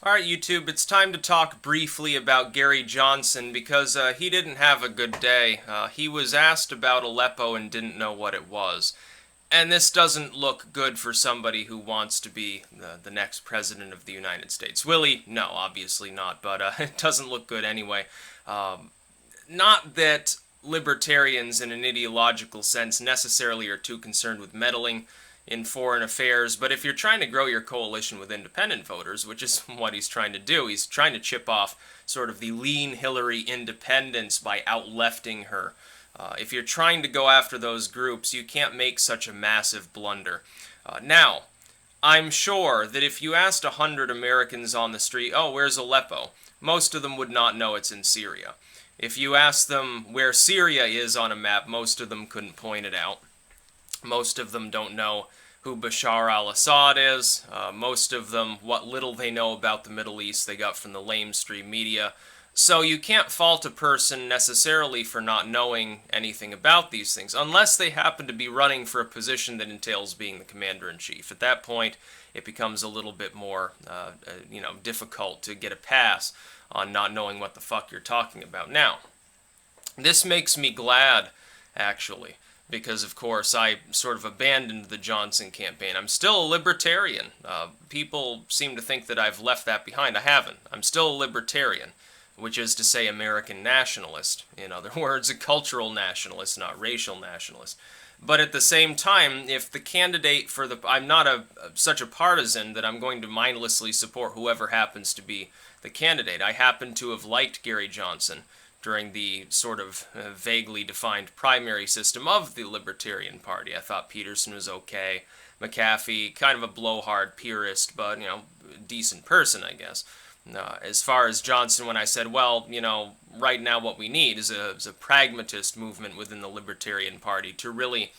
Alright, YouTube, it's time to talk briefly about Gary Johnson because he didn't have a good day. He was asked about Aleppo and didn't know what it was. And this doesn't look good for somebody who wants to be the next president of the United States. Will he? No, obviously not, but it doesn't look good anyway. Not that libertarians in an ideological sense necessarily are too concerned with meddling in foreign affairs, but if you're trying to grow your coalition with independent voters, which is what he's trying to do, he's trying to chip off sort of the lean Hillary independence by outlefting her. If you're trying to go after those groups, you can't make such a massive blunder. Now, I'm sure that if you asked 100 Americans on the street, oh, where's Aleppo? Most of them would not know it's in Syria. If you asked them where Syria is on a map, most of them couldn't point it out. Most of them don't know who Bashar al-Assad is. Most of them, what little they know about the Middle East, they got from the lamestream media. So you can't fault a person necessarily for not knowing anything about these things, unless they happen to be running for a position that entails being the commander-in-chief. At that point, it becomes a little bit more, difficult to get a pass on not knowing what the fuck you're talking about. Now, this makes me glad, actually, because, of course, I sort of abandoned the Johnson campaign. I'm still a libertarian. People seem to think that I've left that behind. I haven't. I'm still a libertarian, which is to say American nationalist. In other words, a cultural nationalist, not racial nationalist. But at the same time, if the candidate for the... I'm not such a partisan that I'm going to mindlessly support whoever happens to be the candidate. I happen to have liked Gary Johnson during the sort of vaguely defined primary system of the Libertarian Party. I thought Peterson was okay. McAfee, kind of a blowhard purist, but, decent person, I guess. As far as Johnson, when I said, well, right now what we need is a pragmatist movement within the Libertarian Party to really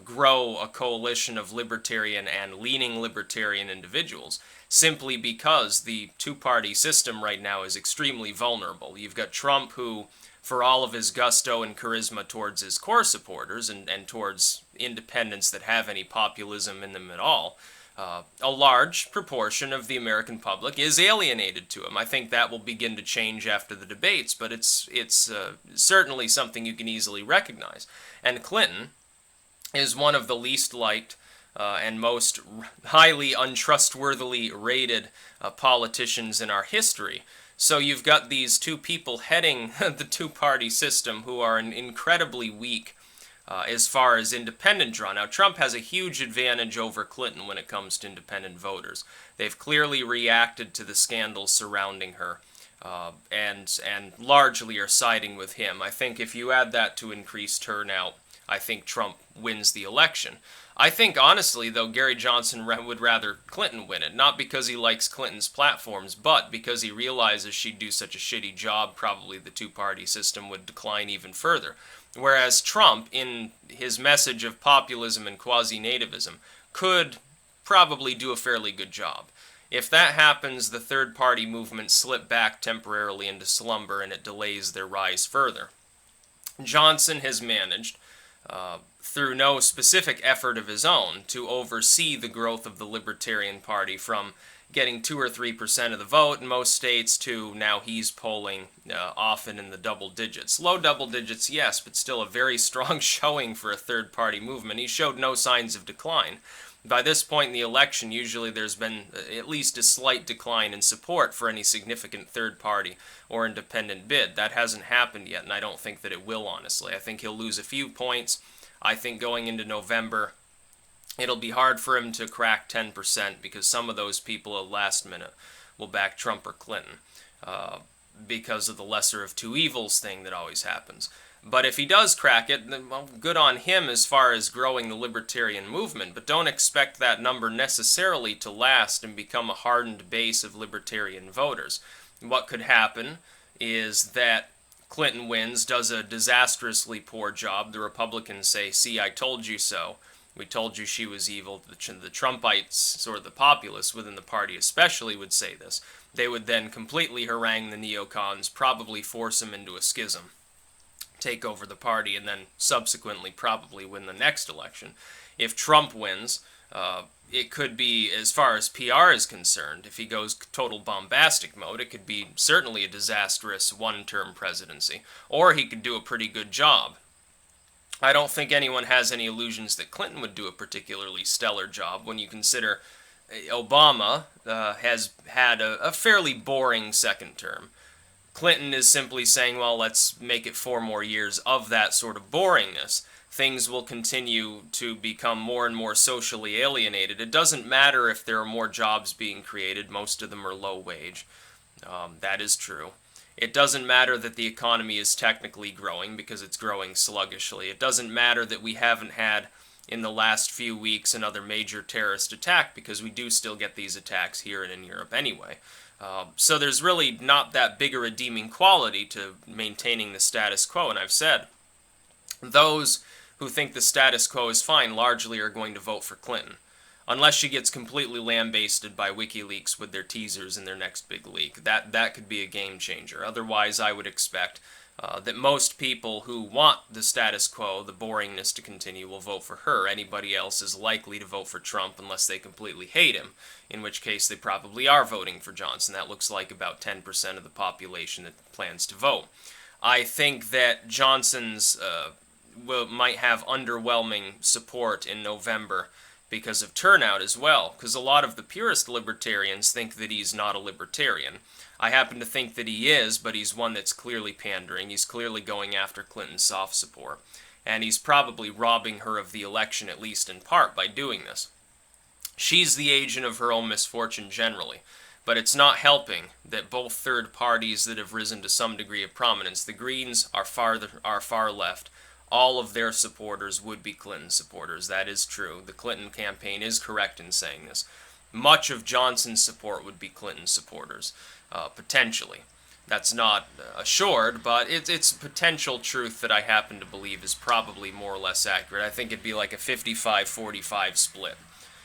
grow a coalition of libertarian and leaning libertarian individuals, simply because the two-party system right now is extremely vulnerable. You've got Trump, who, for all of his gusto and charisma towards his core supporters and towards independents that have any populism in them at all, a large proportion of the American public is alienated to him. I think that will begin to change after the debates, but it's certainly something you can easily recognize. And Clinton is one of the least liked and most highly untrustworthily rated politicians in our history. So you've got these two people heading the two-party system who are incredibly weak as far as independent draw. Now, Trump has a huge advantage over Clinton when it comes to independent voters. They've clearly reacted to the scandals surrounding her and largely are siding with him. I think if you add that to increased turnout, I think Trump wins the election. I think, honestly, though, Gary Johnson would rather Clinton win it. Not because he likes Clinton's platforms, but because he realizes she'd do such a shitty job, probably the two-party system would decline even further. Whereas Trump, in his message of populism and quasi-nativism, could probably do a fairly good job. If that happens, the third-party movements slip back temporarily into slumber and it delays their rise further. Johnson has managed, through no specific effort of his own, to oversee the growth of the Libertarian Party from getting 2 or 3% of the vote in most states to now he's polling often in the double digits. Low double digits, yes, but still a very strong showing for a third-party movement. He showed no signs of decline. By this point in the election, usually there's been at least a slight decline in support for any significant third-party or independent bid. That hasn't happened yet, and I don't think that it will, honestly. I think he'll lose a few points. I think going into November, it'll be hard for him to crack 10% because some of those people at last minute will back Trump or Clinton because of the lesser of two evils thing that always happens. But if he does crack it, then, well, good on him as far as growing the libertarian movement, but don't expect that number necessarily to last and become a hardened base of libertarian voters. What could happen is that Clinton wins, does a disastrously poor job. The Republicans say, see, I told you so. We told you she was evil. The Trumpites, sort of the populists within the party especially, would say this. They would then completely harangue the neocons, probably force them into a schism, take over the party, and then subsequently probably win the next election. If Trump wins, it could be, as far as PR is concerned, if he goes total bombastic mode, it could be certainly a disastrous one-term presidency. Or he could do a pretty good job. I don't think anyone has any illusions that Clinton would do a particularly stellar job when you consider Obama has had a fairly boring second term. Clinton is simply saying, well, let's make it 4 more years of that sort of boringness. Things will continue to become more and more socially alienated. It doesn't matter if there are more jobs being created. Most of them are low wage. That is true. It doesn't matter that the economy is technically growing because it's growing sluggishly. It doesn't matter that we haven't had in the last few weeks another major terrorist attack because we do still get these attacks here and in Europe anyway. So there's really not that big a redeeming quality to maintaining the status quo, and I've said those who think the status quo is fine largely are going to vote for Clinton. Unless she gets completely lambasted by WikiLeaks with their teasers in their next big leak. That could be a game changer. Otherwise, I would expect that most people who want the status quo, the boringness to continue, will vote for her. Anybody else is likely to vote for Trump unless they completely hate him, in which case they probably are voting for Johnson. That looks like about 10% of the population that plans to vote. I think that Johnson's might have underwhelming support in November because of turnout as well, because a lot of the purist libertarians think that he's not a libertarian. I happen to think that he is, but he's one that's clearly pandering. He's clearly going after Clinton's soft support, and he's probably robbing her of the election, at least in part, by doing this. She's the agent of her own misfortune generally, but it's not helping that both third parties that have risen to some degree of prominence, the Greens are far left, all of their supporters would be Clinton supporters. That is true. The Clinton campaign is correct in saying this. Much of Johnson's support would be Clinton supporters, potentially. That's not assured, but it's potential truth that I happen to believe is probably more or less accurate. I think it'd be like a 55-45 split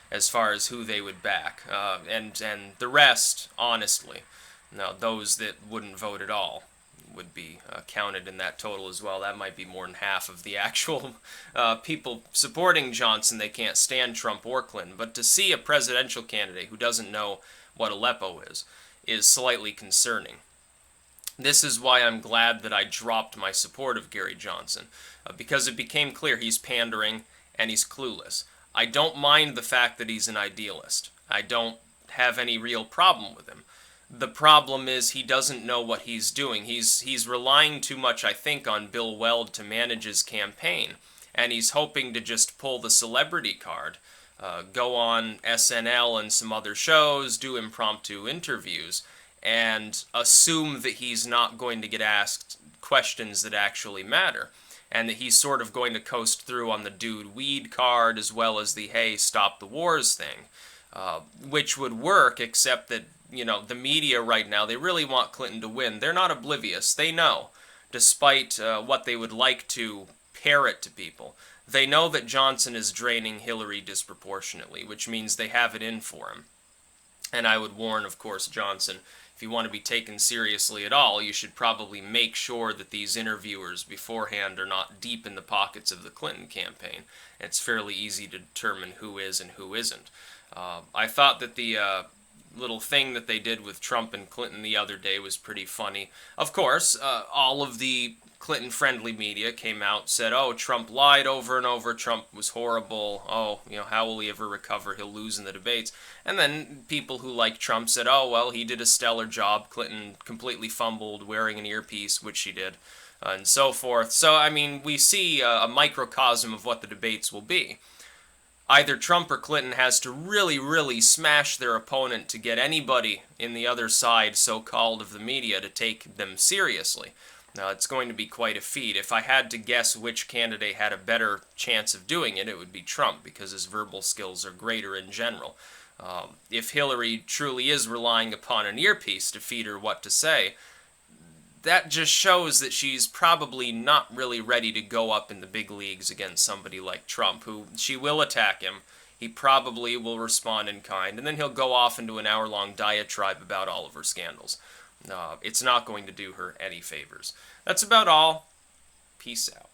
as far as who they would back. And the rest, honestly, now those that wouldn't vote at all, would be counted in that total as well. That might be more than half of the actual people supporting Johnson. They can't stand Trump or Clinton. But to see a presidential candidate who doesn't know what Aleppo is slightly concerning. This is why I'm glad that I dropped my support of Gary Johnson, because it became clear he's pandering and he's clueless. I don't mind the fact that he's an idealist. I don't have any real problem with him. The problem is he doesn't know what he's doing. He's relying too much, I think, on Bill Weld to manage his campaign, and he's hoping to just pull the celebrity card, go on SNL and some other shows, do impromptu interviews, and assume that he's not going to get asked questions that actually matter, and that he's sort of going to coast through on the dude weed card as well as the hey, stop the wars thing, which would work, except that the media right now, they really want Clinton to win. They're not oblivious. They know, despite what they would like to parrot to people, they know that Johnson is draining Hillary disproportionately, which means they have it in for him. And I would warn, of course, Johnson, if you want to be taken seriously at all, you should probably make sure that these interviewers beforehand are not deep in the pockets of the Clinton campaign. It's fairly easy to determine who is and who isn't. I thought that the little thing that they did with Trump and Clinton the other day was pretty funny. Of course, all of the Clinton-friendly media came out, said, oh, Trump lied over and over, Trump was horrible, oh, how will he ever recover, he'll lose in the debates. And then people who like Trump said, oh, well, he did a stellar job, Clinton completely fumbled wearing an earpiece, which she did, and so forth. So, I mean, we see a microcosm of what the debates will be. Either Trump or Clinton has to really, really smash their opponent to get anybody in the other side, so-called, of the media to take them seriously. Now, it's going to be quite a feat. If I had to guess which candidate had a better chance of doing it, it would be Trump, because his verbal skills are greater in general. If Hillary truly is relying upon an earpiece to feed her what to say, that just shows that she's probably not really ready to go up in the big leagues against somebody like Trump, who she will attack him. He probably will respond in kind, and then he'll go off into an hour-long diatribe about all of her scandals. It's not going to do her any favors. That's about all. Peace out.